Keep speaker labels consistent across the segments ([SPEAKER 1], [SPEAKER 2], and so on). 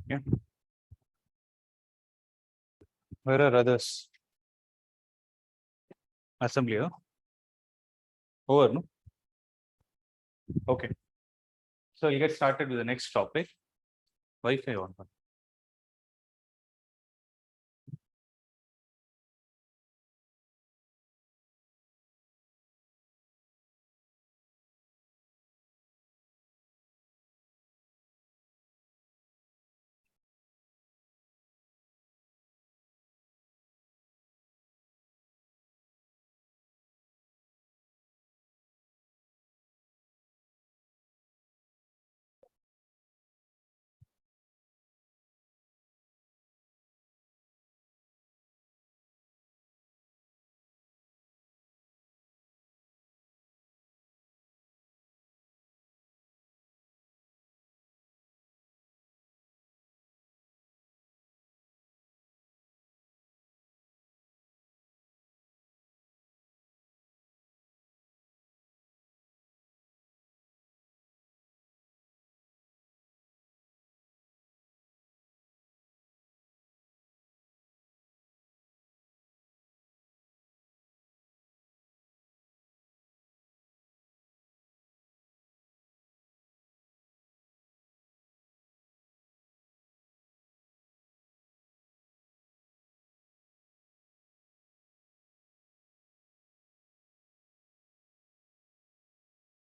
[SPEAKER 1] Yeah. Where are others? Assembly, huh? Over, no? Okay. So we'll get started with the next topic. Wi-Fi on.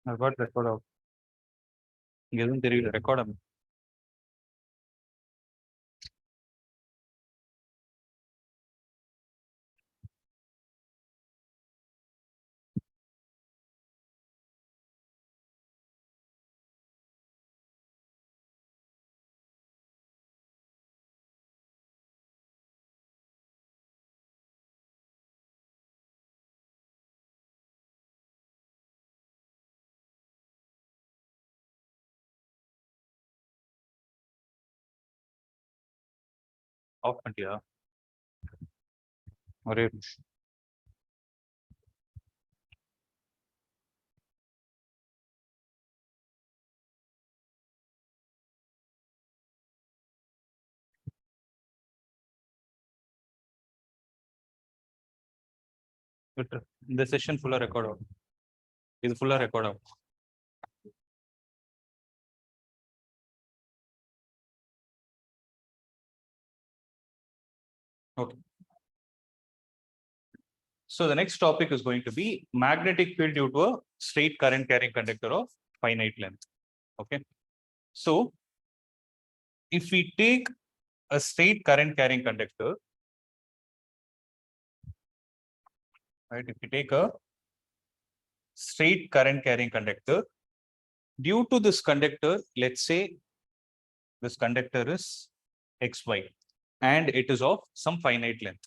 [SPEAKER 1] I've got record out. Record. Off until or the session full record out. Is full record out. Okay. So the next topic is going to be magnetic field due to a straight current carrying conductor of finite length. Okay. So if we take a straight current carrying conductor, right? If we take a straight current carrying conductor, due to this conductor, let's say this conductor is XY and it is of some finite length.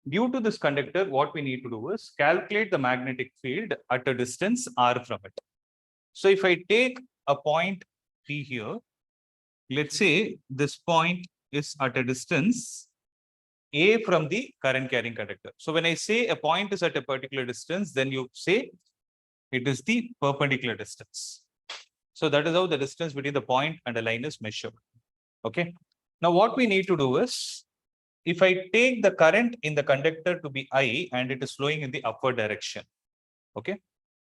[SPEAKER 1] Due to this conductor, what we need to do is calculate the magnetic field at a distance r from it. So if I take a point P here, let's say this point is at a distance A from the current carrying conductor. So when I say a point is at a particular distance, then you say it is the perpendicular distance. So that is how the distance between the point and a line is measured. Okay. Now what we need to do is, if I take the current in the conductor to be I and it is flowing in the upward direction. Okay.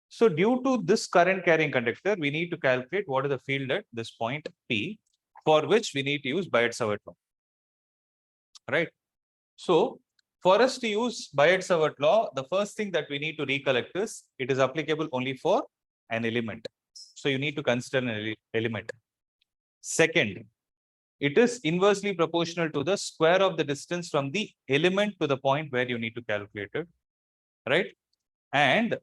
[SPEAKER 1] So due to this current carrying conductor, we need to calculate what is the field at this point P, for which we need to use Biot-Savart law. Right. So for us to use Biot-Savart law, the first thing that we need to recollect is it is applicable only for an element. So you need to consider an element. Second, it is inversely proportional to the square of the distance from the element to the point where you need to calculate it, right? And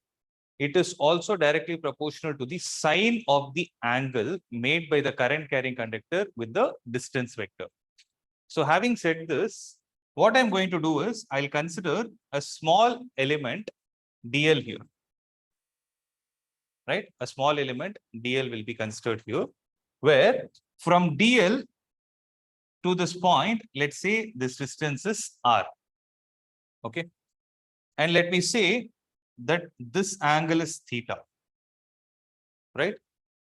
[SPEAKER 1] it is also directly proportional to the sine of the angle made by the current carrying conductor with the distance vector. So having said this, what I'm going to do is I'll consider a small element dl here, right? A small element dl will be considered here, where from dl to this point, let's say this distance is r. Okay. And let me say that this angle is theta. Right.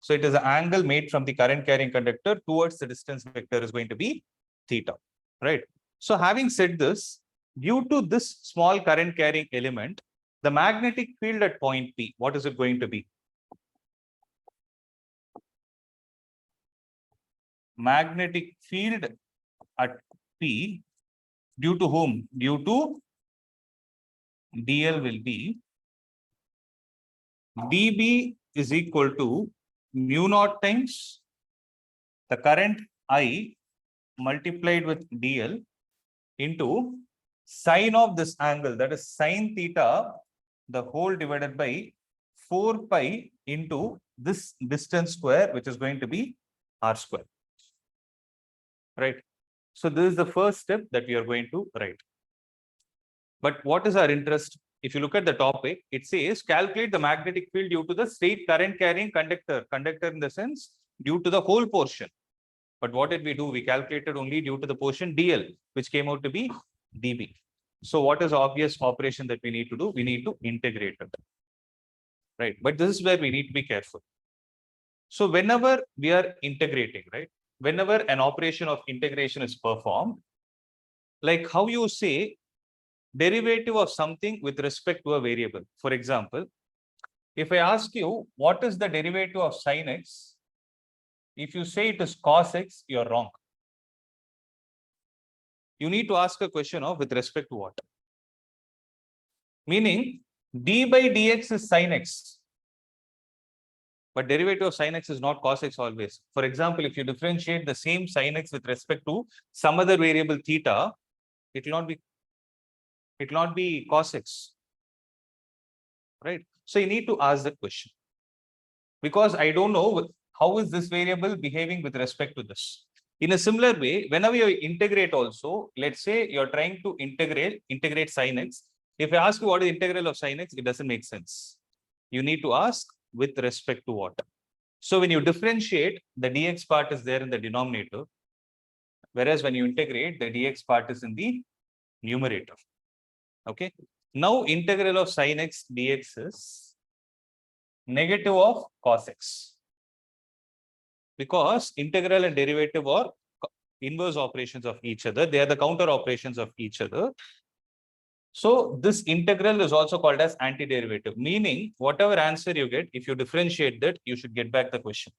[SPEAKER 1] So it is an angle made from the current carrying conductor towards the distance vector is going to be theta, right? So having said this, due to this small current carrying element, the magnetic field at point P, what is it going to be? Magnetic field at P due to whom? Due to dl will be dB is equal to mu naught times the current I multiplied with dl into sine of this angle, that is sine theta, the whole divided by 4 pi into this distance square, which is going to be r square, right? So this is the first step that we are going to write. But what is our interest? If you look at the topic, it says calculate the magnetic field due to the straight current carrying conductor. Conductor in the sense due to the whole portion. But what did we do? We calculated only due to the portion dl, which came out to be dB. So what is the obvious operation that we need to do? We need to integrate it, right? But this is where we need to be careful. So whenever we are integrating, right? Whenever an operation of integration is performed, like how you say derivative of something with respect to a variable. For example, if I ask you, what is the derivative of sin x? If you say it is cos x, you're wrong. You need to ask a question of with respect to what? Meaning, d by dx is sin x. But derivative of sin x is not cos x always. For example, if you differentiate the same sin x with respect to some other variable theta, it will not be cos x, right? So you need to ask that question, because I don't know how is this variable behaving with respect to this. In a similar way, whenever you integrate also, let's say you're trying to integrate sin x. If I ask you what is integral of sin x, it doesn't make sense. You need to ask with respect to what. So when you differentiate, the dx part is there in the denominator, whereas when you integrate, the dx part is in the numerator. Okay. Now integral of sin x dx is negative of cos x, because integral and derivative are inverse operations of each other. They are the counter operations of each other. So this integral is also called as antiderivative, meaning whatever answer you get, if you differentiate that, you should get back the question.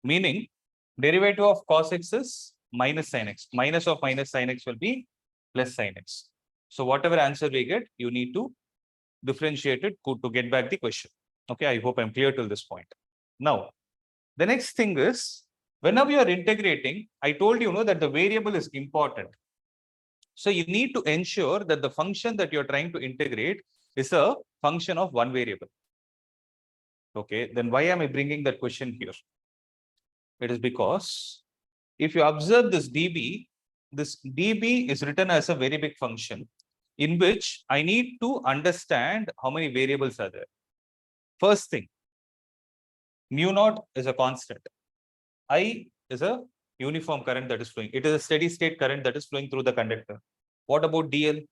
[SPEAKER 1] Meaning derivative of cos x is minus sin x. Minus of minus sin x will be plus sin x. So whatever answer we get, you need to differentiate it to get back the question. Okay, I hope I'm clear till this point. Now, the next thing is, whenever you are integrating, I told you that the variable is important. So you need to ensure that the function that you're trying to integrate is a function of one variable. Okay, then why am I bringing that question here? It is because if you observe this dB is written as a very big function in which I need to understand how many variables are there. First thing, mu naught is a constant. I is a uniform current that is flowing. It is a steady state current that is flowing through the conductor. What about dl?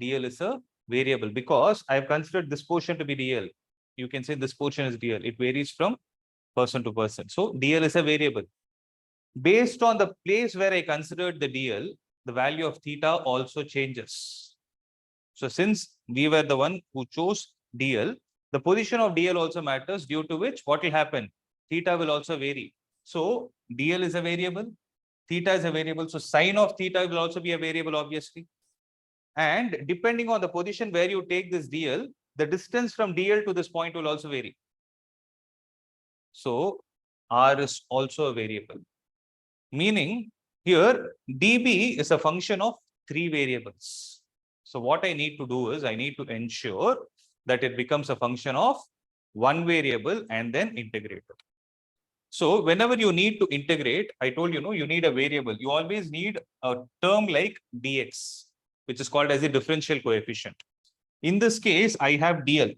[SPEAKER 1] dl is a variable because I have considered this portion to be dl. You can say this portion is dl. It varies from person to person. So dl is a variable. Based on the place where I considered the dl, the value of theta also changes. So since we were the one who chose dl, the position of dl also matters, due to which what will happen? Theta will also vary. So dl is a variable, theta is a variable. So sine of theta will also be a variable, obviously. And depending on the position where you take this dl, the distance from dl to this point will also vary. So r is also a variable. Meaning here dB is a function of 3 variables. So what I need to do is I need to ensure that it becomes a function of one variable and then integrate it. So whenever you need to integrate, I told you need a variable. You always need a term like dx, which is called as a differential coefficient. In this case, I have dl,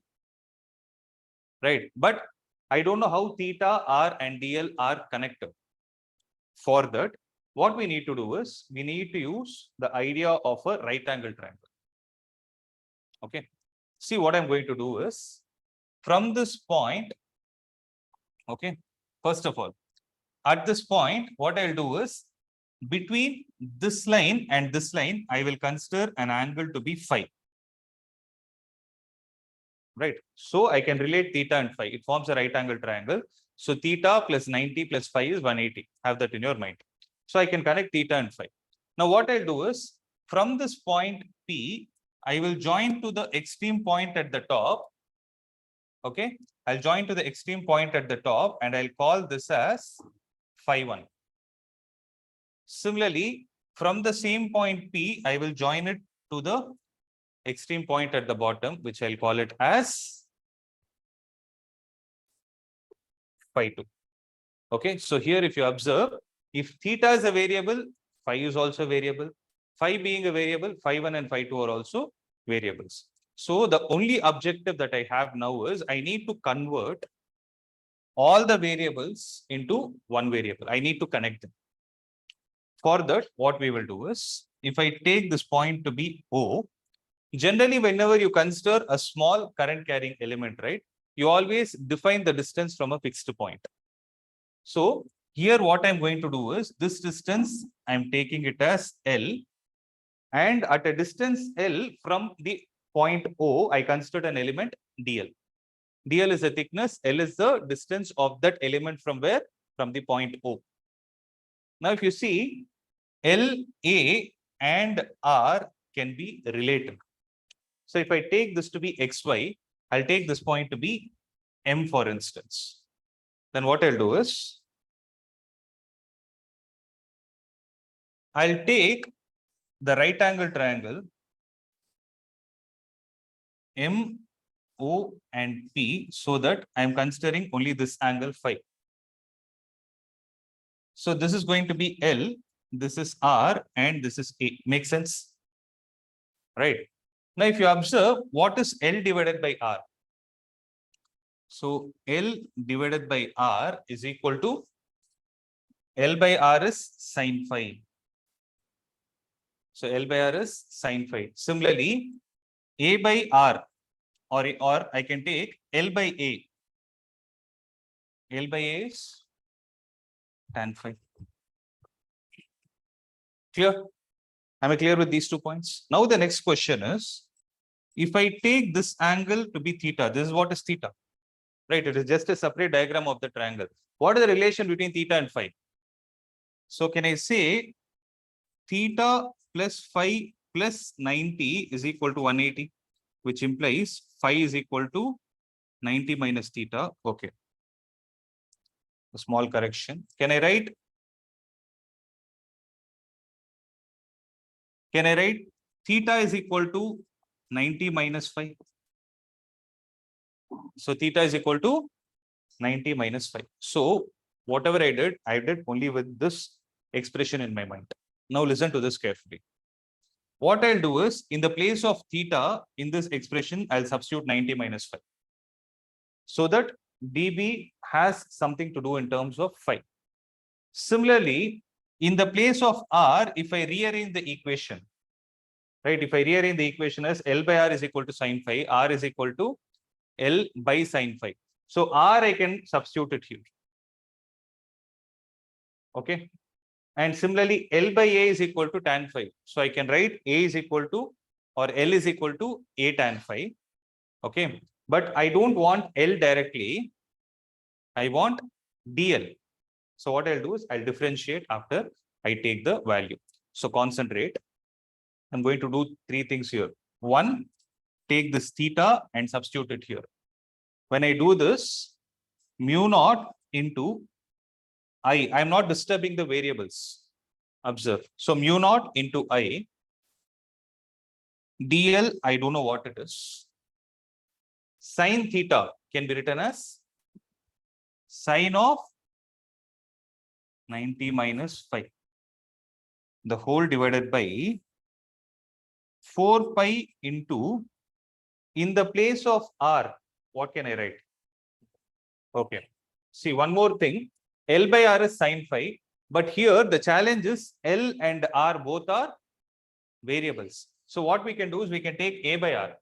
[SPEAKER 1] right? But I don't know how theta, r, and dl are connected. For that, what we need to do is we need to use the idea of a right angle triangle. Okay. See, what I'm going to do is from this point, okay, First of all, at this point, what I'll do is between this line and this line, I will consider an angle to be phi. Right. So I can relate theta and phi. It forms a right angle triangle. So theta plus 90 plus phi is 180. Have that in your mind. So I can connect theta and phi. Now what I'll do is from this point P, I will join to the extreme point at the top. Okay. I'll join to the extreme point at the top and I'll call this as phi 1. Similarly, from the same point P, I will join it to the extreme point at the bottom, which I'll call it as phi 2. Okay, so here if you observe, if theta is a variable, phi is also a variable. Phi being a variable, phi 1 and phi 2 are also variables. So the only objective that I have now is I need to convert all the variables into one variable. I need to connect them. For that, what we will do is, if I take this point to be O, generally, whenever you consider a small current carrying element, right, you always define the distance from a fixed point. So here what I'm going to do is this distance, I'm taking it as L. And at a distance L from the point O, I considered an element DL. DL is the thickness, L is the distance of that element from where? From the point O. Now, if you see, L, A and R can be related. So if I take this to be XY, I'll take this point to be M, for instance. Then what I'll do is, I'll take the right angle triangle M, O and P so that I'm considering only this angle phi. So this is going to be L, this is R and this is A. Makes sense? Right. Now, if you observe, what is L divided by R? So L divided by R is equal to L by R is sin phi. So L by R is sin phi. Similarly, A by R or I can take L by A. L by A is tan phi. Clear? Am I clear with these 2 points? Now the next question is, if I take this angle to be theta, this is what is theta, right? It is just a separate diagram of the triangle. What is the relation between theta and phi? So can I say theta plus phi plus 90 is equal to 180, which implies phi is equal to 90 minus theta. Okay. A small correction. Can I write theta is equal to 90 minus phi? So theta is equal to 90 minus phi. So whatever I did only with this expression in my mind. Now listen to this carefully. What I'll do is, in the place of theta in this expression, I'll substitute 90 minus phi. So that dB has something to do in terms of phi. Similarly, in the place of R, if I rearrange the equation, right? If I rearrange the equation as L by R is equal to sin phi, R is equal to L by sin phi. So R I can substitute it here. Okay. And similarly, L by A is equal to tan phi. So I can write A is equal to, or L is equal to A tan phi. Okay. But I don't want L directly. I want DL. So what I'll do is I'll differentiate after I take the value. So concentrate. I'm going to do 3 things here. 1, take this theta and substitute it here. When I do this, mu naught into I, I'm not disturbing the variables. Observe. So mu naught into I, DL, I don't know what it is. Sin theta can be written as sine of 90 minus phi. The whole divided by 4 pi into, in the place of R, what can I write? Okay. See, one more thing. L by R is sin phi, but here the challenge is L and R both are variables. So what we can do is we can take A by R.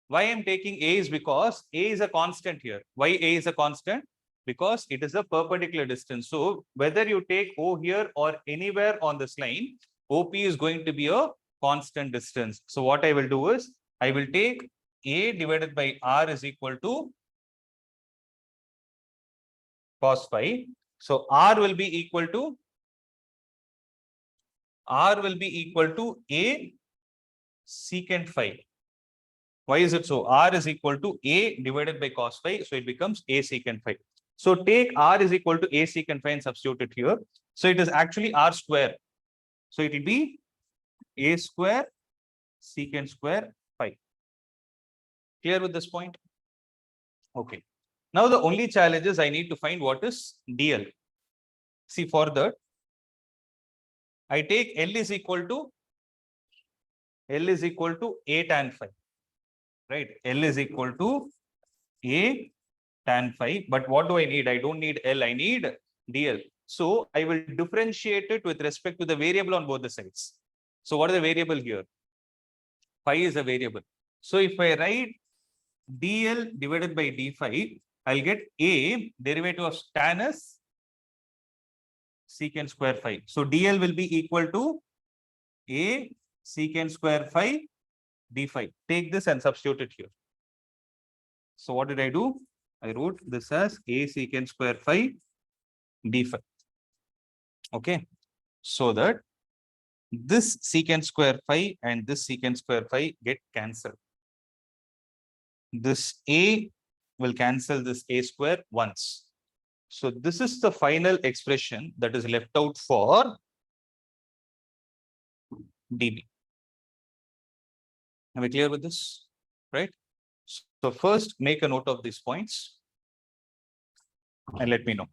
[SPEAKER 1] Why I'm taking A is because A is a constant here. Why A is a constant? because it is a perpendicular distance. So whether you take O here or anywhere on this line, OP is going to be a constant distance. So what I will do is I will take A divided by R is equal to cos phi. So R will be equal to A secant phi. Why is it so? R is equal to A divided by cos phi. So it becomes A secant phi. So take R is equal to A secant phi and substitute it here. So it is actually R square. So it will be A square secant square phi. Clear with this point? Okay. Now the only challenge is I need to find what is DL. See, for that, I take L is equal to A tan phi. Right? L is equal to A tan phi. But what do I need? I don't need L, I need DL. So I will differentiate it with respect to the variable on both the sides. So what is the variable here? Phi is a variable. So if I write DL divided by d phi, I'll get A derivative of tan is secant square phi. So DL will be equal to A secant square phi d phi. Take this and substitute it here. So what did I do? I wrote this as A secant square phi d phi. Okay. So that this secant square phi and this secant square phi get cancelled. This A will cancel this A square once. So this is the final expression that is left out for dB. Are we clear with this? Right? So first make a note of these points and let me know.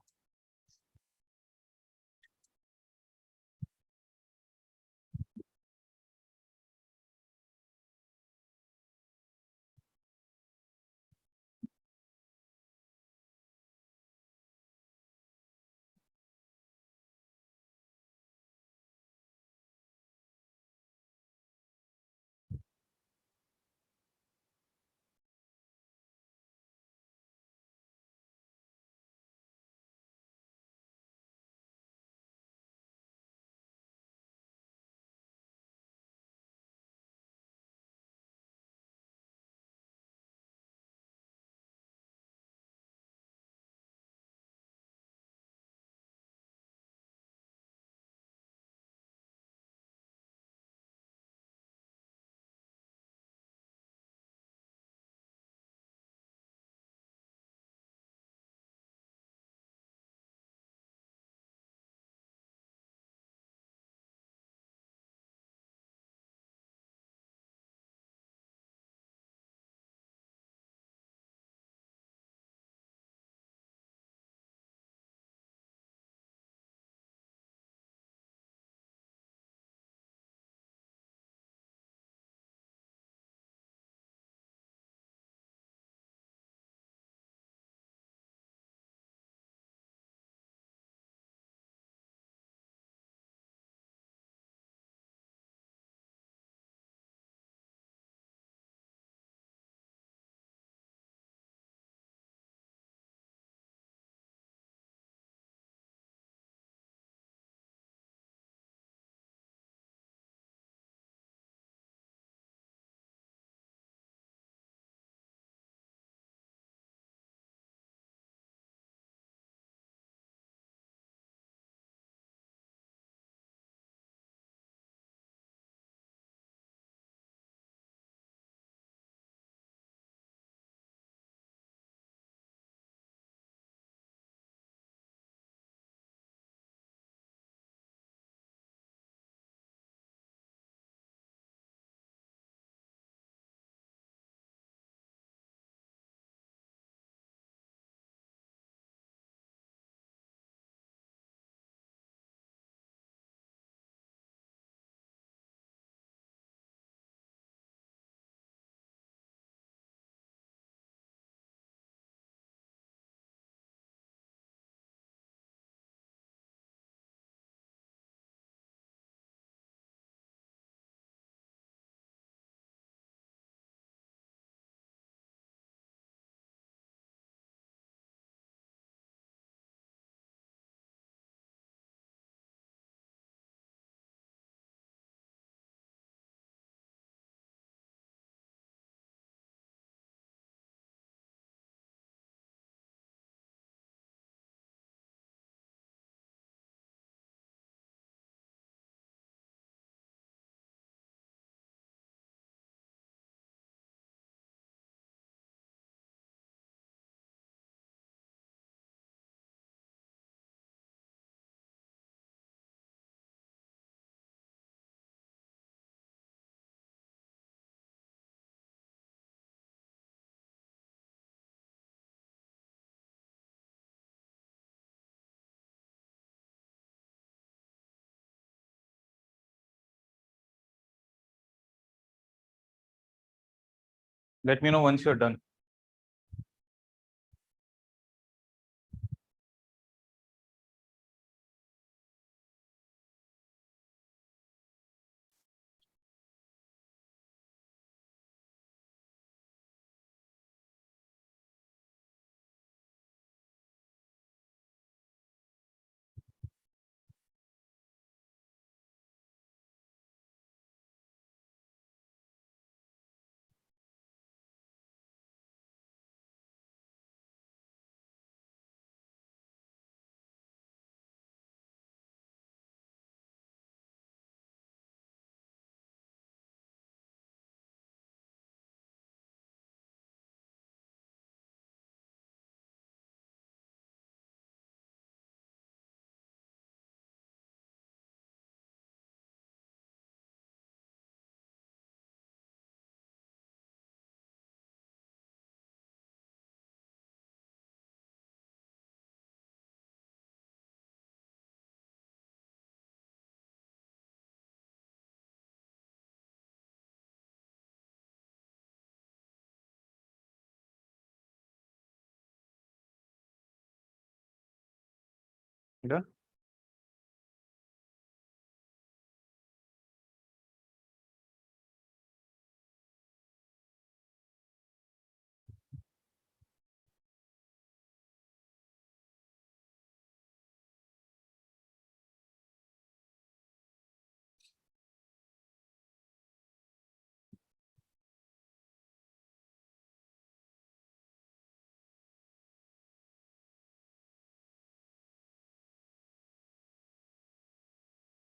[SPEAKER 1] Let me know once you're done. Done?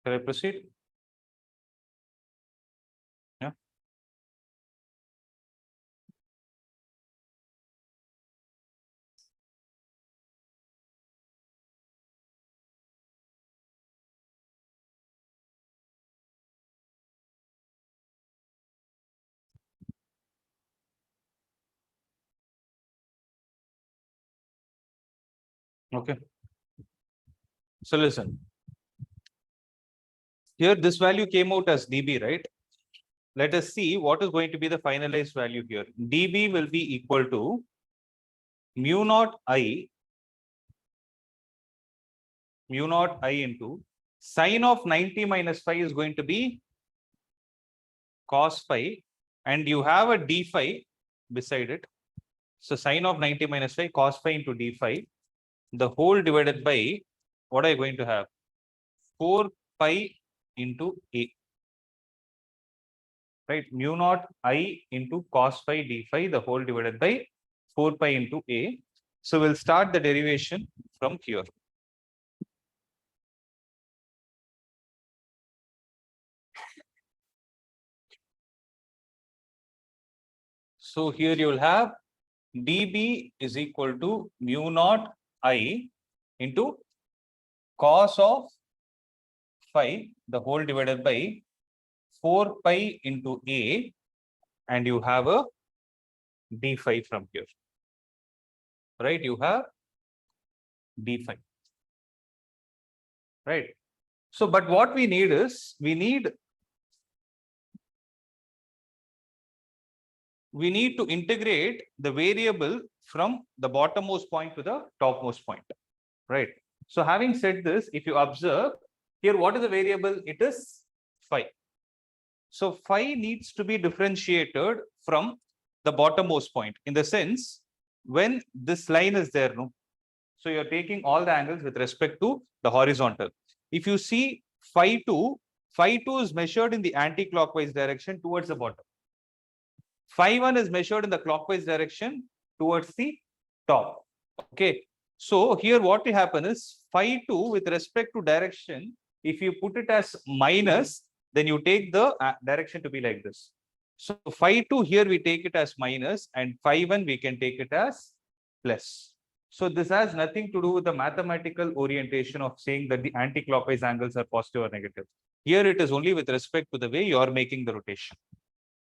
[SPEAKER 1] Shall I proceed? Yeah. Okay. So listen. Here, this value came out as dB, right? Let us see what is going to be the finalized value here. dB will be equal to mu naught I into sine of 90 minus phi is going to be cos phi, and you have a d phi beside it. So sine of 90 minus phi, cos phi into d phi, the whole divided by, what are you going to have? 4 pi into a. Right, mu naught I into cos phi d phi, the whole divided by 4 pi into a. So we'll start the derivation from here. So here you will have dB is equal to mu naught I into cos of phi, the whole divided by 4 pi into a, and you have a d phi from here. Right, you have d phi. Right. So, but what we need is, we need to integrate the variable from the bottommost point to the topmost point, right? So having said this, if you observe here, what is the variable? It is phi. So phi needs to be differentiated from the bottommost point, in the sense when this line is there, no? So you're taking all the angles with respect to the horizontal. If you see phi 2 is measured in the anti-clockwise direction towards the bottom. Phi 1 is measured in the clockwise direction towards the top. Okay. So here what will happen is phi 2 with respect to direction, if you put it as minus, then you take the direction to be like this. So phi 2 here we take it as minus, and phi 1 we can take it as plus. So this has nothing to do with the mathematical orientation of saying that the anti-clockwise angles are positive or negative. Here it is only with respect to the way you are making the rotation.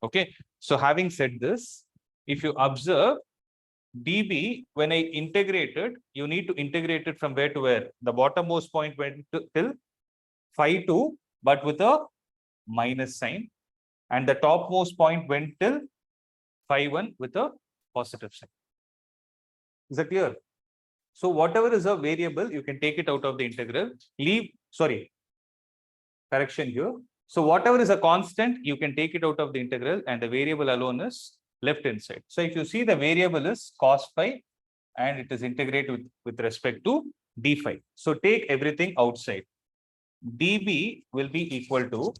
[SPEAKER 1] Okay. So having said this, if you observe dB, when I integrated, you need to integrate it from where to where? The bottommost point went till phi 2, but with a minus sign, and the topmost point went till phi1 with a positive sign. Is that clear? So whatever is a variable, you can take it out of the integral. Correction here. So whatever is a constant, you can take it out of the integral, and the variable alone is left inside. So if you see, the variable is cos phi, and it is integrated with respect to d phi. So take everything outside. dB will be equal to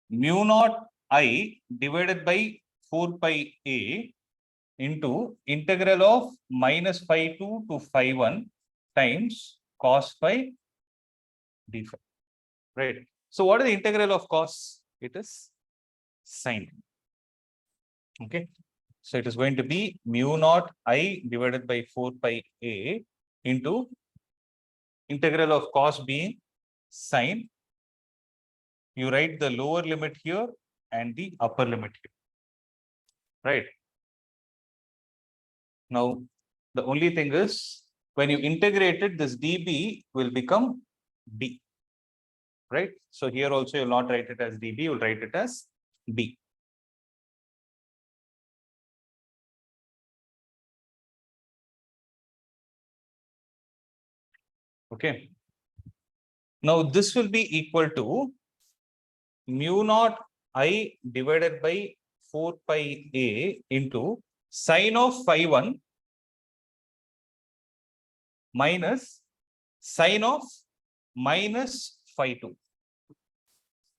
[SPEAKER 1] mu naught I divided by 4 pi a into integral of minus phi 2 to phi 1 times cos phi d phi. Right. So what is the integral of cos? It is sine. Okay. So it is going to be mu naught I divided by 4 pi a into integral of cos being sine. You write the lower limit here and the upper limit here. Right. Now, the only thing is, when you integrate it, this dB will become d. Right. So here also you'll not write it as dB, you'll write it as d. Okay. Now this will be equal to mu naught I divided by 4 pi a into sine of phi 1 minus sine of minus phi 2.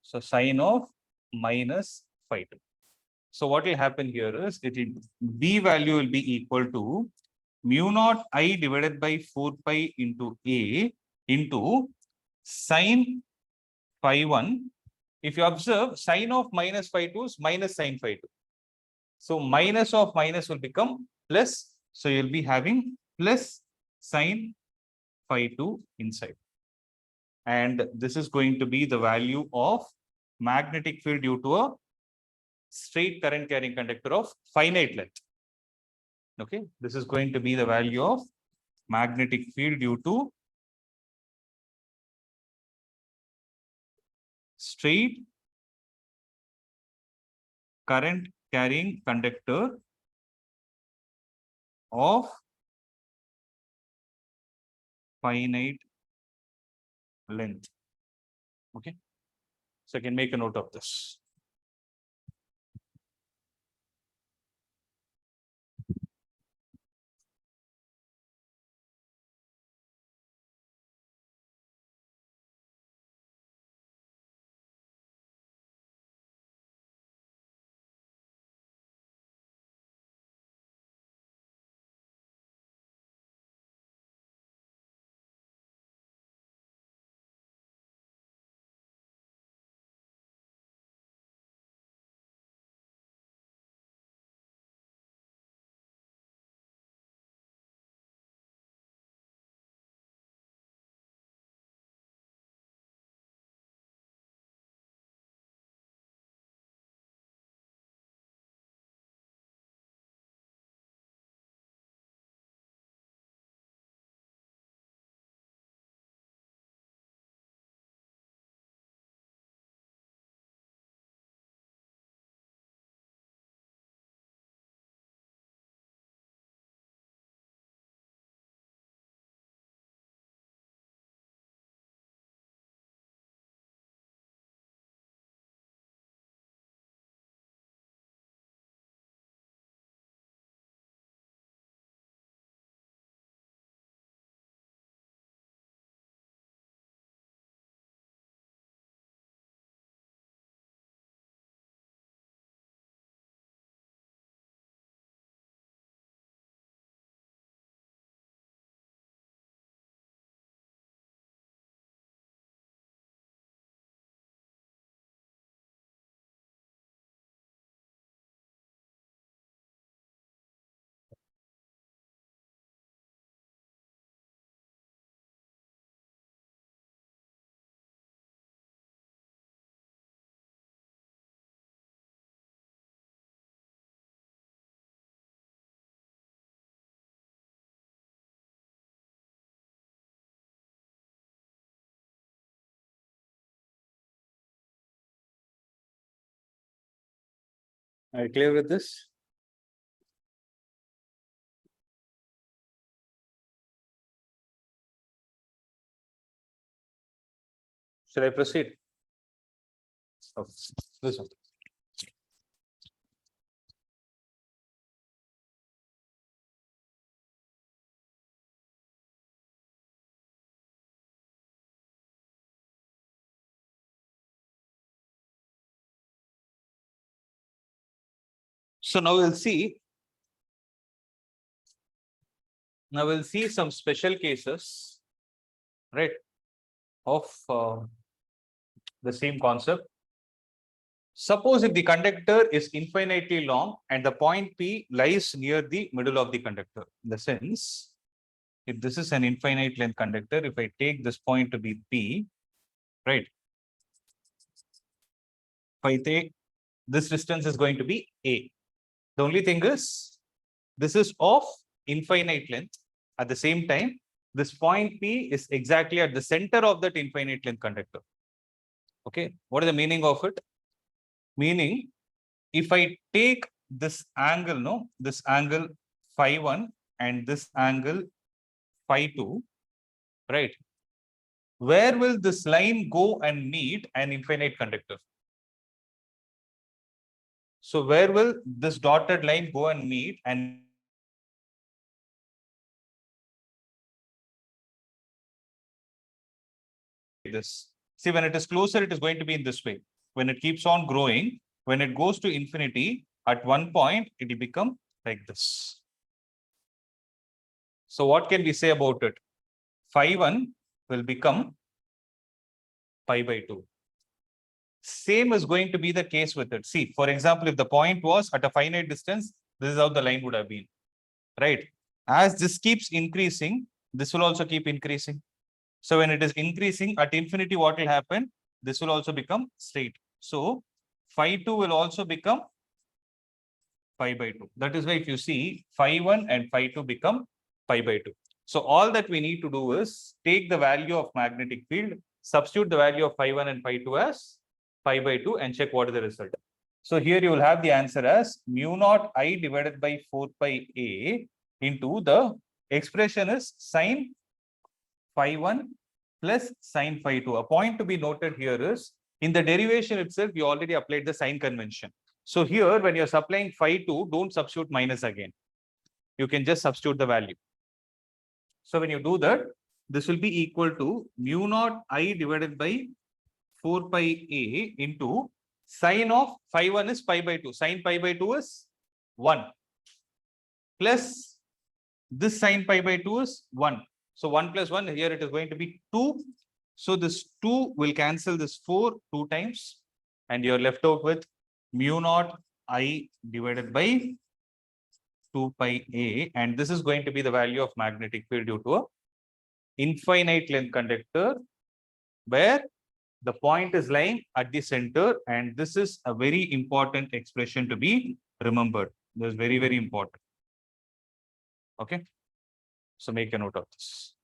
[SPEAKER 1] So sine of minus phi 2. So what will happen here is, b value will be equal to mu naught I divided by 4 pi into a into sine phi 1. If you observe, sine of minus phi 2 is minus sine phi 2. So minus of minus will become plus. So you'll be having plus sine phi 2 inside. And this is going to be the value of magnetic field due to a straight current carrying conductor of finite length. Okay, this is going to be the value of magnetic field due to straight current carrying conductor of finite length. Okay, so I can make a note of this. Are you clear with this? Should I proceed? Okay. This one. So now we'll see. Now we'll see some special cases, right, of the same concept. Suppose if the conductor is infinitely long and the point P lies near the middle of the conductor. In the sense, if this is an infinite length conductor, if I take this point to be P, right? If I take this distance is going to be A. The only thing is, this is of infinite length. At the same time, this point P is exactly at the center of that infinite length conductor. Okay, what is the meaning of it? Meaning, if I take this angle, no, this angle phi 1 and this angle phi 2, right? Where will this line go and meet an infinite conductor? So where will this dotted line go and meet and this? See, when it is closer, it is going to be in this way. When it keeps on growing, when it goes to infinity, at one point, it will become like this. So what can we say about it? Phi 1 will become pi by 2. Same is going to be the case with it. See, for example, if the point was at a finite distance, this is how the line would have been, right? As this keeps increasing, this will also keep increasing. So when it is increasing at infinity, what will happen? This will also become straight. So phi 2 will also become pi by 2. That is why if you see phi 1 and phi 2 become pi by 2. So all that we need to do is take the value of magnetic field, substitute the value of phi 1 and phi 2 as pi by 2 and check what is the result. So here you will have the answer as mu naught I divided by 4 pi A into the expression is sine phi 1 plus sine phi 2. A point to be noted here is in the derivation itself, you already applied the sign convention. So here, when you're supplying phi 2, don't substitute minus again. You can just substitute the value. So when you do that, this will be equal to mu naught I divided by 4 pi A into sine of phi 1 is pi by 2. Sine pi by 2 is 1 plus this sine pi by 2 is 1. So 1 plus 1, here it is going to be 2. So this 2 will cancel this 4 2 times and you're left out with mu naught I divided by 2 pi A, and this is going to be the value of magnetic field due to a infinite length conductor where the point is lying at the center, and this is a very important expression to be remembered. This is very, very important. Okay, so make a note of this.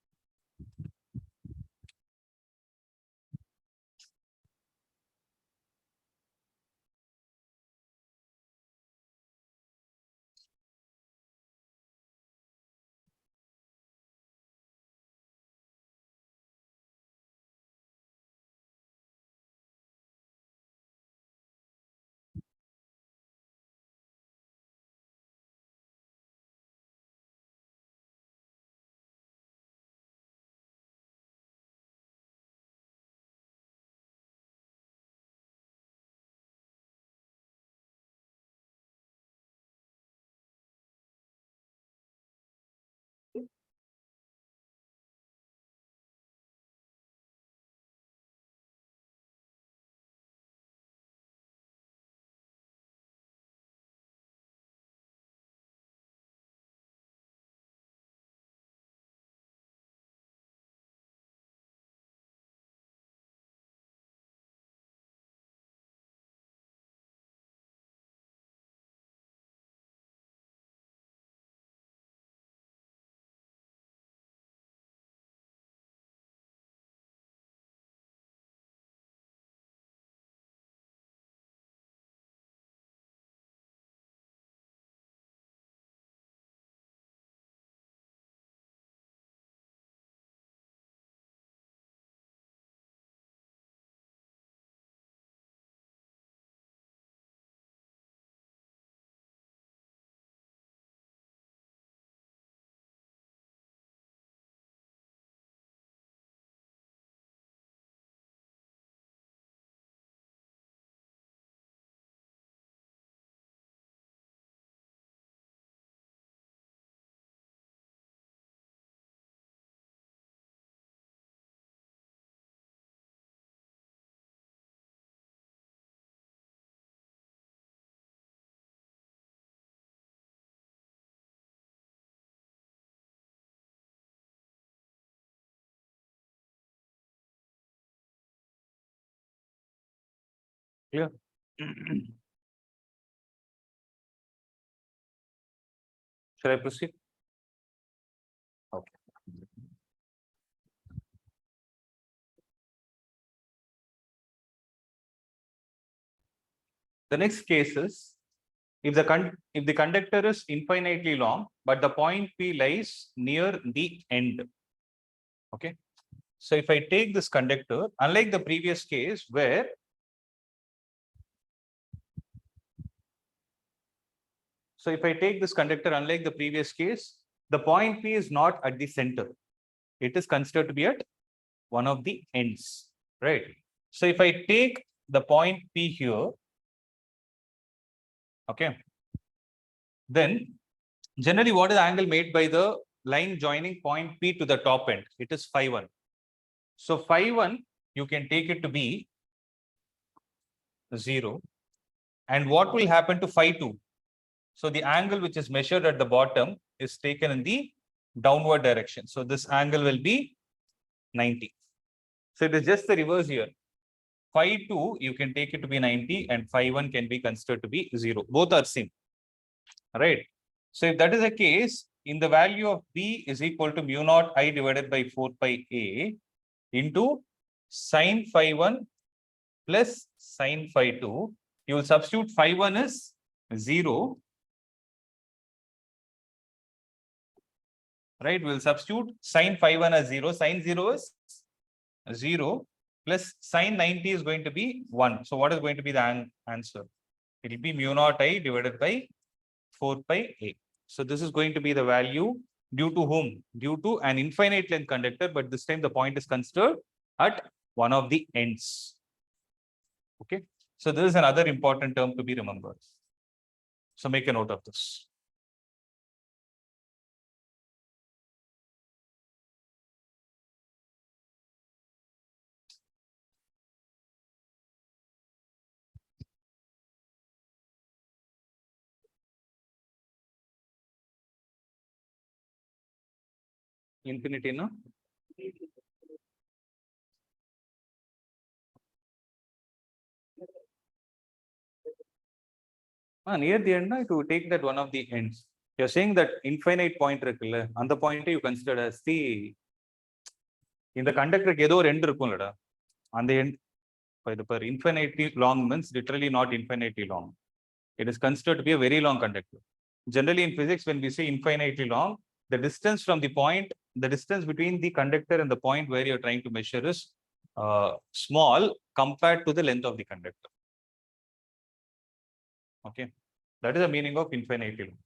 [SPEAKER 1] Clear? Shall I proceed? Okay. The next case is if the conductor is infinitely long, but the point P lies near the end. Okay. So if I take this conductor, unlike the previous case where if I take this conductor, unlike the previous case, the point P is not at the center. It is considered to be at one of the ends, right? So if I take the point P here, okay, then generally what is the angle made by the line joining point P to the top end? It is phi 1. So phi 1, you can take it to be 0. And what will happen to phi 2? So the angle which is measured at the bottom is taken in the downward direction. So this angle will be 90. So it is just the reverse here. Phi 2, you can take it to be 90 and phi 1 can be considered to be 0. Both are same, right? So if that is the case, in the value of B is equal to mu naught I divided by 4 pi A into sine phi 1 plus sine phi 2, you will substitute phi 1 is 0, right? We will substitute sine phi 1 as 0, sine 0 is 0 plus sine 90 is going to be 1. So what is going to be the answer? It will be mu naught I divided by 4 pi A. So this is going to be the value due to whom? Due to an infinite length conductor, but this time the point is considered at one of the ends. Okay. So this is another important term to be remembered. So make a note of this. Infinity, no? Near the end, to take that one of the ends. You're saying that infinite point and the point you consider as the in the conductor ஏதோ ஒரு end இருக்கும்லடா அந்த end by the per infinitely long means literally not infinitely long. It is considered to be a very long conductor. Generally in physics, when we say infinitely long, the distance from the point, the distance between the conductor and the point where you're trying to measure is small compared to the length of the conductor. Okay, that is the meaning of infinitely long.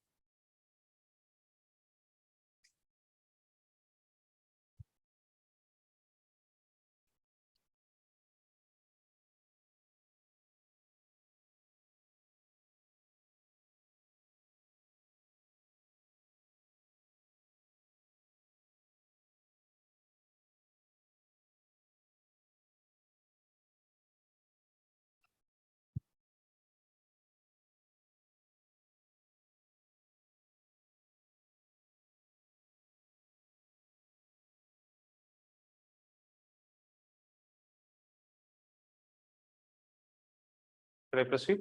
[SPEAKER 1] Should I proceed?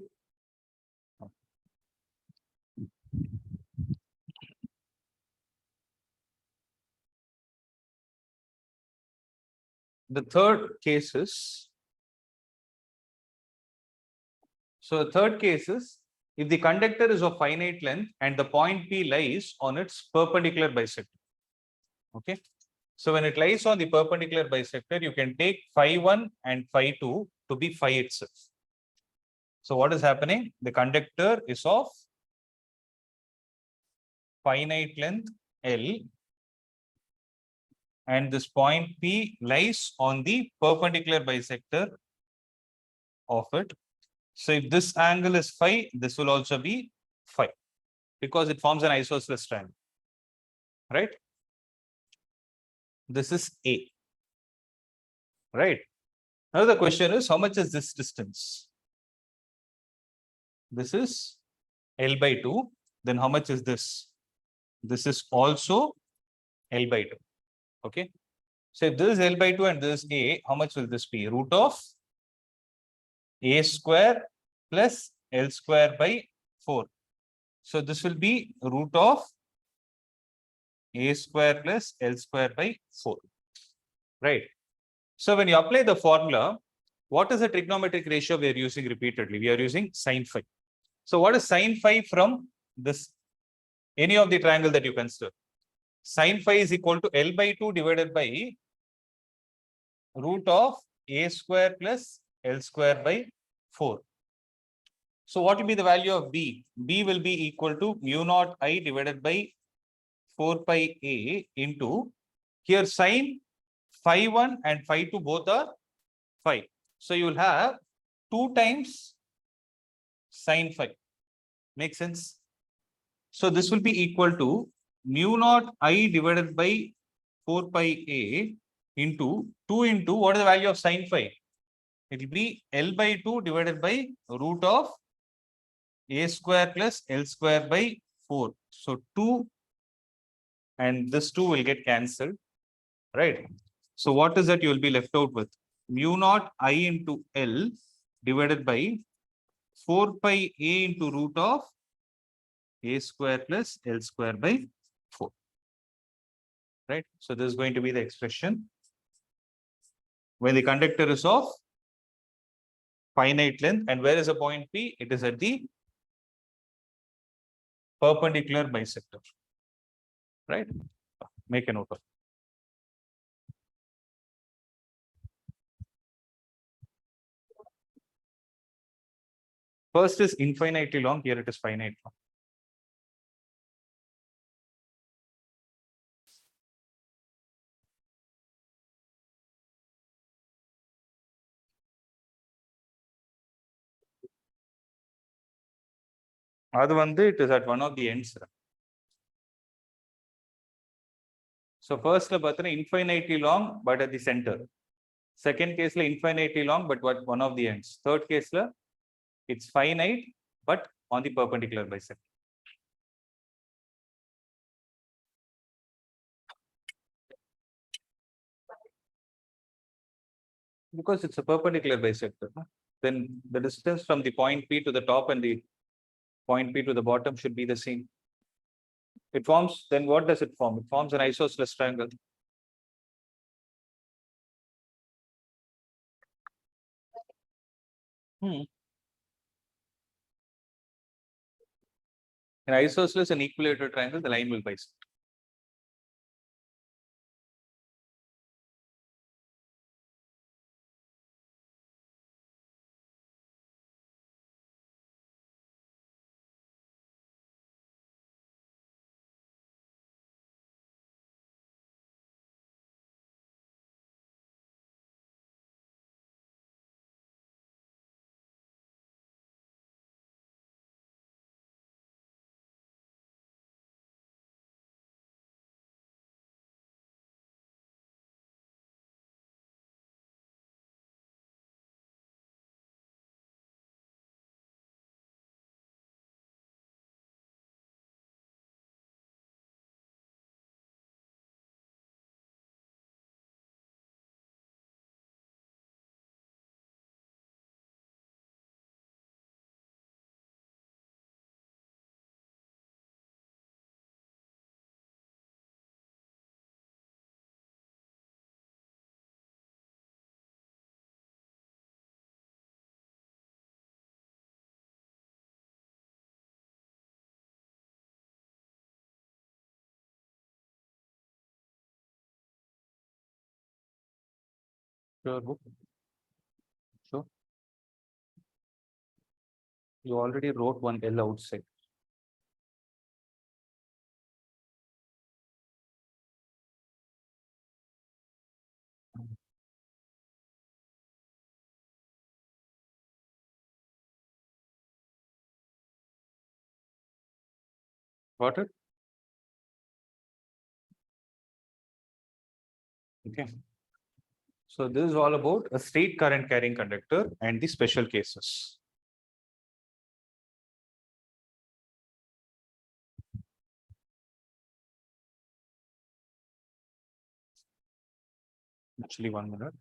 [SPEAKER 1] The third case is, so the third case is if the conductor is of finite length and the point P lies on its perpendicular bisector. Okay. So when it lies on the perpendicular bisector, you can take phi 1 and phi 2 to be phi itself. So what is happening? The conductor is of finite length L and this point P lies on the perpendicular bisector of it. So if this angle is phi, this will also be phi because it forms an isosceles triangle, right? This is A, right? Now the question is, how much is this distance? This is L by 2. Then how much is this? This is also L by 2. Okay. So if this is L by 2 and this is A, how much will this be? Root of a square plus L square by 4. So this will be root of a square plus L square by 4. Right. So when you apply the formula, what is the trigonometric ratio we are using repeatedly? We are using sine phi. So what is sine phi from this? Any of the triangle that you consider. Sine phi is equal to L by 2 divided by root of a square plus L square by 4. So what will be the value of B? B will be equal to mu naught I divided by 4 pi A into here sine phi 1 and phi 2 both are phi. So you will have 2 times sine phi. Make sense? So this will be equal to mu naught I divided by 4 pi A into 2 into what is the value of sine phi? It will be L by 2 divided by root of a square plus L square by 4. So 2 and this 2 will get cancelled, right? So what is that you will be left out with? Mu naught I into L divided by 4 pi A into root of a square plus L square by 4. Right? So this is going to be the expression when the conductor is of finite length. And where is the point P? It is at the perpendicular bisector. Right? Make a note of it. First is infinitely long, here it is finite long. It is at one of the ends. So first infinitely long, but at the center. Second case infinitely long, but what one of the ends. Third case it's finite, but on the perpendicular bisector. Because it's a perpendicular bisector, then the distance from the point P to the top and the point P to the bottom should be the same. It forms, then what does it form? It forms an isosceles triangle. An isosceles and equilateral triangle, the line will bisect. Sure. Sure. You already wrote one L outside. Got it? Okay. So this is all about a straight current carrying conductor and the special cases. Actually, 1 minute.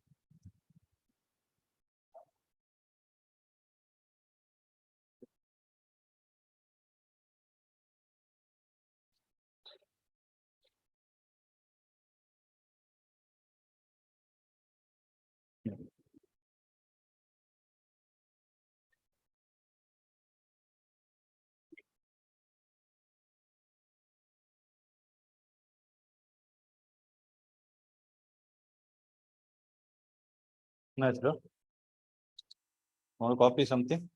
[SPEAKER 1] Nice, bro. Want to copy something?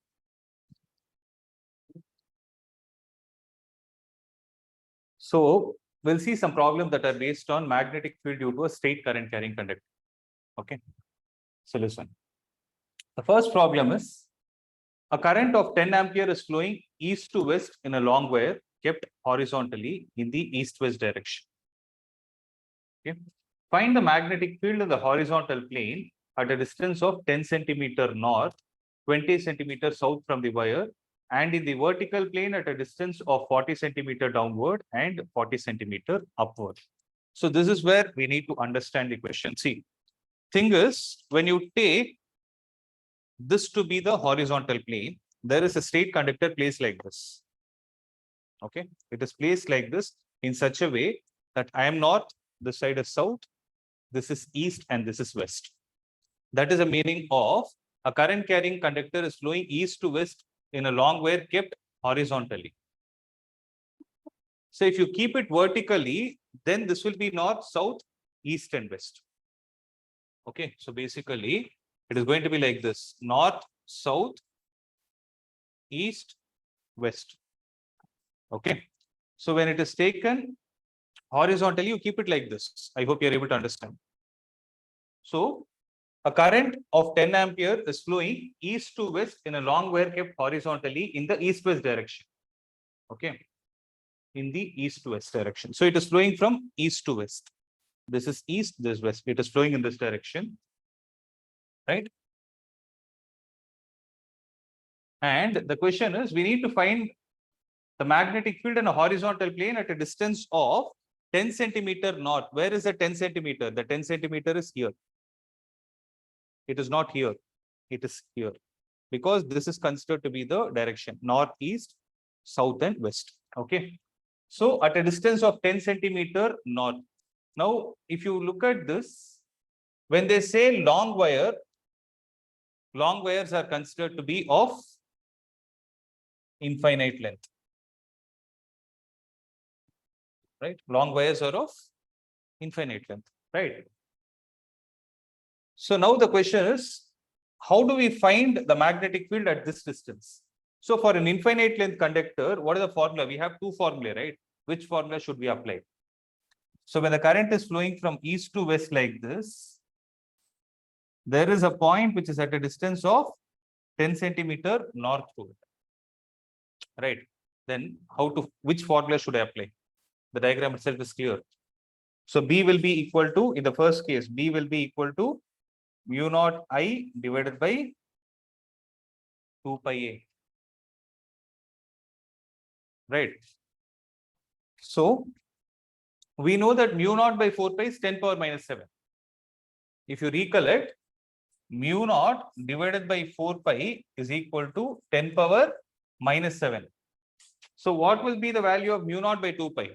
[SPEAKER 1] So we'll see some problems that are based on magnetic field due to a straight current carrying conductor. Okay. So listen. The first problem is a current of 10 ampere is flowing east to west in a long wire kept horizontally in the east-west direction. Okay. Find the magnetic field in the horizontal plane at a distance of 10 centimeter north, 20 centimeter south from the wire, and in the vertical plane at a distance of 40 centimeter downward and 40 centimeter upward. So this is where we need to understand the question. See, thing is, when you take this to be the horizontal plane, there is a straight conductor placed like this. Okay, it is placed like this in such a way that I am north, this side is south, this is east, and this is west. That is the meaning of a current carrying conductor is flowing east to west in a long wire kept horizontally. So if you keep it vertically, then this will be north, south, east, and west. Okay, so basically it is going to be like this: north, south, east, west. Okay, so when it is taken horizontally, you keep it like this. I hope you're able to understand. So a current of 10 ampere is flowing east to west in a long wire kept horizontally in the east-west direction. Okay, in the east-west direction. So it is flowing from east to west. This is east, this is west. It is flowing in this direction, right? And the question is, we need to find the magnetic field in a horizontal plane at a distance of 10 centimeter north. Where is the 10 centimeter? The 10 centimeter is here. It is not here. It is here. Because this is considered to be the direction north, east, south, and west. Okay. So at a distance of 10 centimeter north. Now, if you look at this, when they say long wire, long wires are considered to be of infinite length. Right? Long wires are of infinite length. Right? So now the question is, how do we find the magnetic field at this distance? So for an infinite length conductor, what is the formula? We have two formulae, right? Which formula should we apply? So when the current is flowing from east to west like this, there is a point which is at a distance of 10 centimeter north to it. Right? Then which formula should I apply? The diagram itself is clear. So B will be equal to, in the first case, B will be equal to mu naught I divided by 2 pi A. Right? So we know that mu naught by 4 pi is 10 power minus 7. If you recollect, mu naught divided by 4 pi is equal to 10 power minus 7. So what will be the value of mu naught by 2 pi?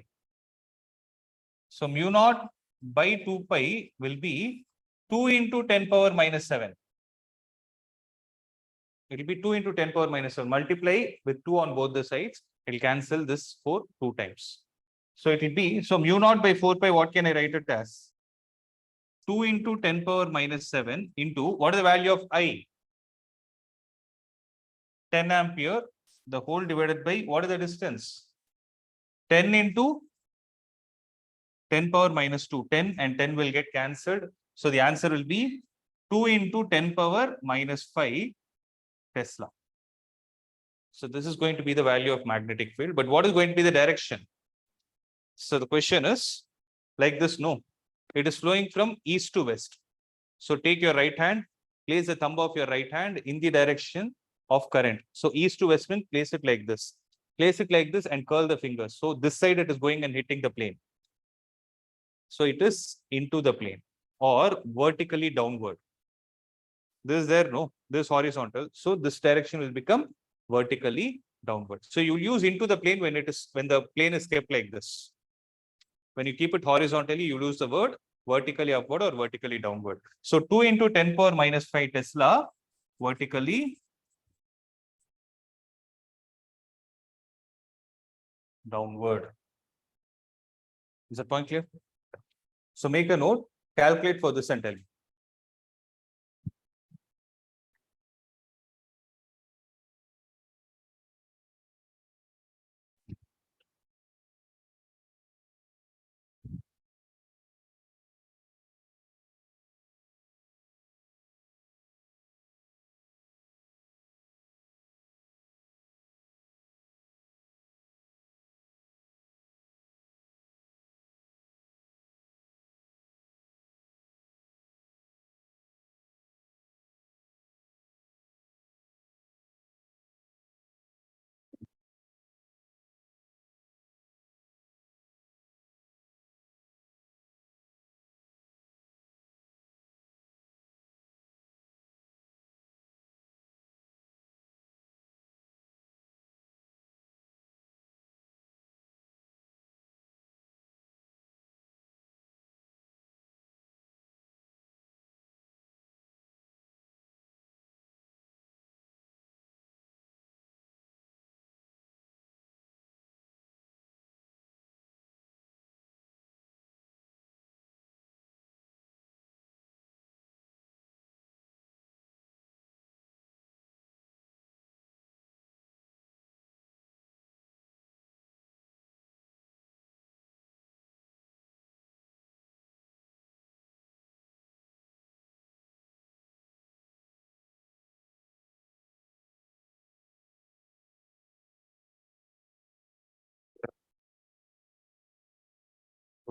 [SPEAKER 1] So mu naught by 2 pi will be 2 into 10 power minus 7. It will be 2 into 10 power minus 7. Multiply with 2 on both the sides. It will cancel this for 2 times. So it will be, so mu naught by 4 pi, what can I write it as? 2 into 10 power minus 7 into, what is the value of I? 10 ampere, the whole divided by, what is the distance? 10 into 10 power minus 2. 10 and 10 will get cancelled. So the answer will be 2 into 10 power minus 5 Tesla. So this is going to be the value of magnetic field. But what is going to be the direction? So the question is like this, no. It is flowing from east to west. So take your right hand, place the thumb of your right hand in the direction of current. So east to west means place it like this. Place it like this and curl the fingers. So this side it is going and hitting the plane. So it is into the plane or vertically downward. This is there, no, this is horizontal. So this direction will become vertically downward. So you use into the plane when the plane is kept like this. When you keep it horizontally, you use the word vertically upward or vertically downward. So 2 into 10 power minus 5 Tesla vertically downward. Is the point clear? So make a note, calculate for this and tell me.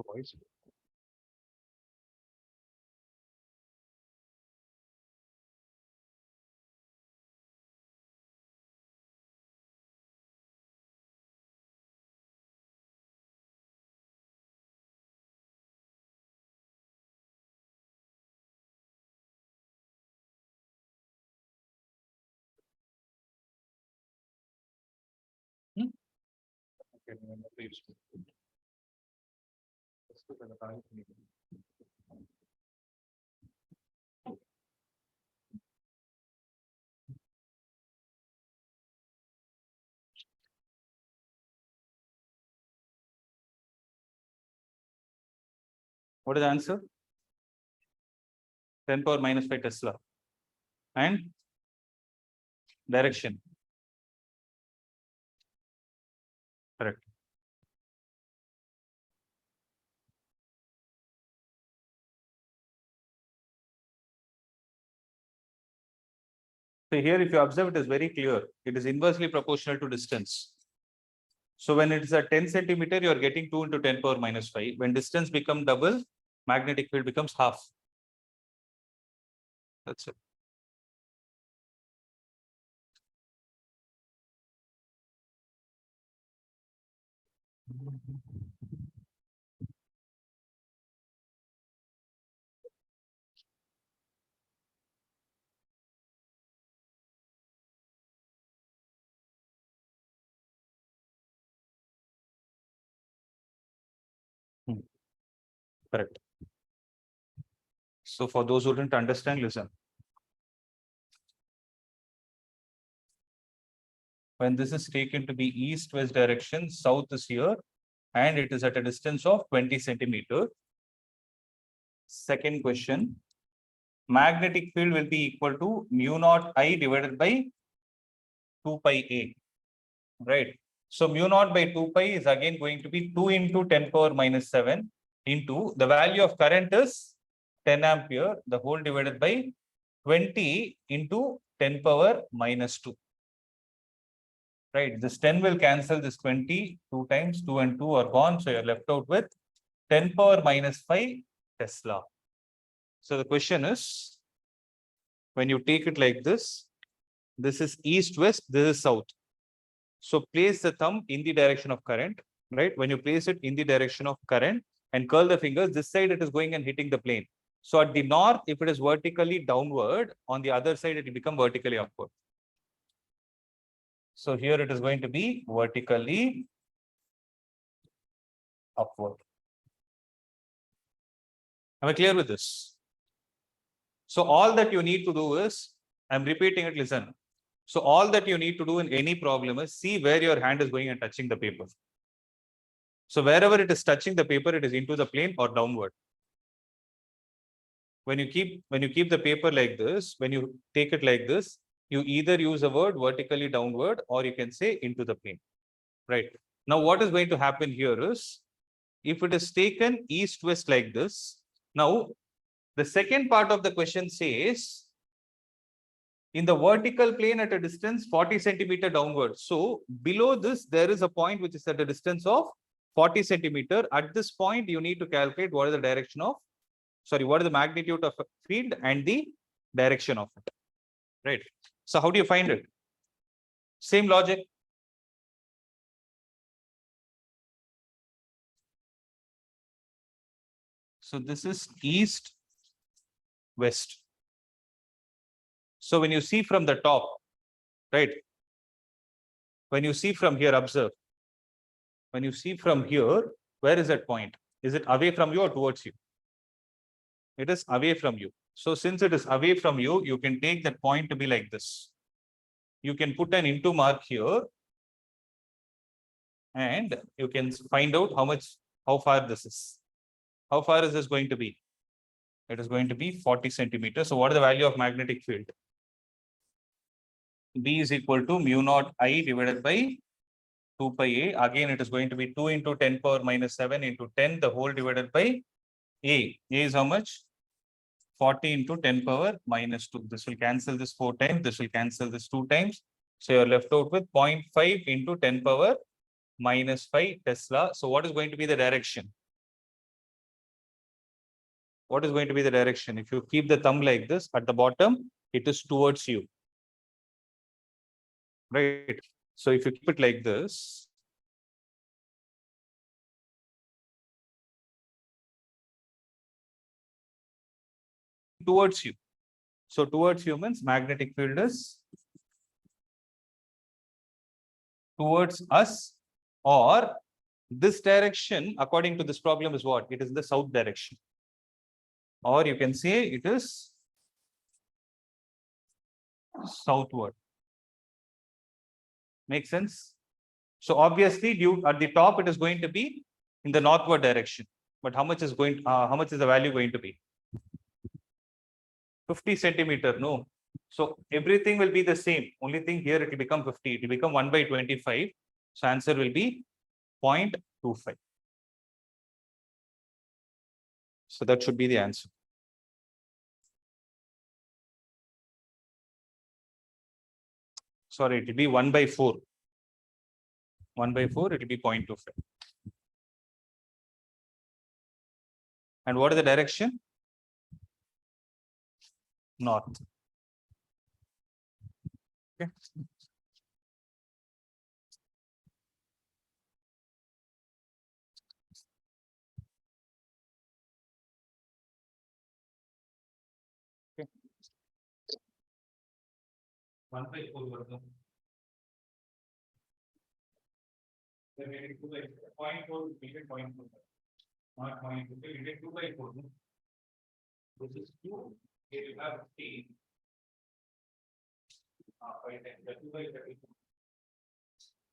[SPEAKER 1] voice. Hmm? Okay, please. What is the answer? 10 power minus 5 Tesla. And direction. Correct. So here, if you observe, it is very clear. It is inversely proportional to distance. So when it is at 10 centimeter, you are getting 2 into 10 power minus 5. When distance becomes double, magnetic field becomes half. That's it. Hmm. Correct. So for those who didn't understand, listen. When this is taken to be east-west direction, south is here, and it is at a distance of 20 centimeter. Second question, magnetic field will be equal to mu naught I divided by 2 pi A, right? So mu naught by 2 pi is again going to be 2 into 10 power minus 7 into the value of current is 10 ampere, the whole divided by 20 into 10 power minus 2. Right, this 10 will cancel this 20, 2 times, 2 and 2 are gone. So you're left out with 10 power minus 5 Tesla. So the question is, when you take it like this is east-west, this is south. So place the thumb in the direction of current, right? When you place it in the direction of current and curl the fingers, this side it is going and hitting the plane. So at the north, if it is vertically downward, on the other side, it will become vertically upward. So here it is going to be vertically upward. Am I clear with this? So all that you need to do is, I'm repeating it, listen. So all that you need to do in any problem is see where your hand is going and touching the paper. So wherever it is touching the paper, it is into the plane or downward. When you keep the paper like this, when you take it like this, you either use a word vertically downward or you can say into the plane. Right. Now what is going to happen here is, if it is taken east-west like this, now the second part of the question says, in the vertical plane at a distance 40 centimeter downward. So below this, there is a point which is at a distance of 40 centimeter. At this point, you need to calculate what is the direction of, what is the magnitude of a field and the direction of it. Right. So how do you find it? Same logic. So this is east, west. So when you see from the top, right? When you see from here, observe. When you see from here, where is that point? Is it away from you or towards you? It is away from you. So since it is away from you, you can take that point to be like this. You can put an into mark here and you can find out how far this is. How far is this going to be? It is going to be 40 centimeters. So what is the value of magnetic field? B is equal to mu naught I divided by 2 pi A. Again, it is going to be 2 into 10 power minus 7 into 10, the whole divided by A. A is how much? 40 into 10 power minus 2. This will cancel this 4 times. This will cancel this 2 times. So you're left out with 0.5 into 10 power minus 5 Tesla. So what is going to be the direction? what is going to be the direction? If you keep the thumb like this, at the bottom, it is towards you. Right. So if you keep it like this, towards you. So towards you means magnetic field is towards us, or this direction according to this problem is what? It is the south direction. Or you can say it is southward. Make sense? So obviously due at the top it is going to be in the northward direction. But how much is the value going to be? 50 centimeter, no. So everything will be the same. Only thing here it will become 50. It will become 1 by 25. So answer will be 0.25. So that should be the answer. Sorry, it will be 1 by 4. 1 by 4, it will be 0.25. And what is the direction? North. Okay. Okay. 1 by 4. Then we get 2 by 0.4, we get 0.4. Not 0.2, we get 2 by 4. This is 2. Here you have 3. 2 by 30.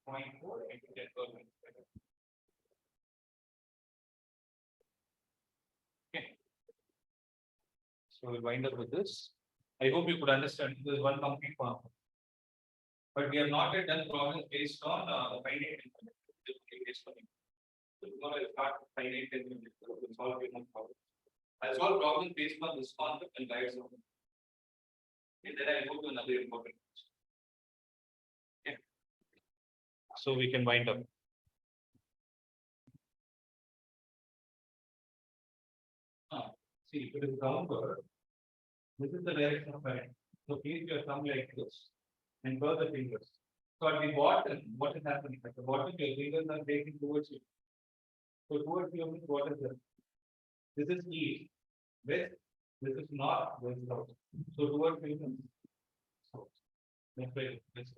[SPEAKER 1] 0.4 into 10%. Okay. So we'll wind up with this. I hope you could understand. This is one complete form. But we have not yet done problems based on finite infinite. So we're going to start finite infinite. Solve human problems. I'll solve problems based on this concept and guides on it. And then I'll go to another important question. Okay. So we can wind up. See, if it is downward, this is the direction of current. So keep your thumb like this and curl the fingers. So at the bottom, what is happening? At the bottom, your fingers are taking towards you. So towards you means what is this? This is east, west, this is north, west, south. So towards you means south. That's why this.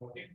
[SPEAKER 1] Okay.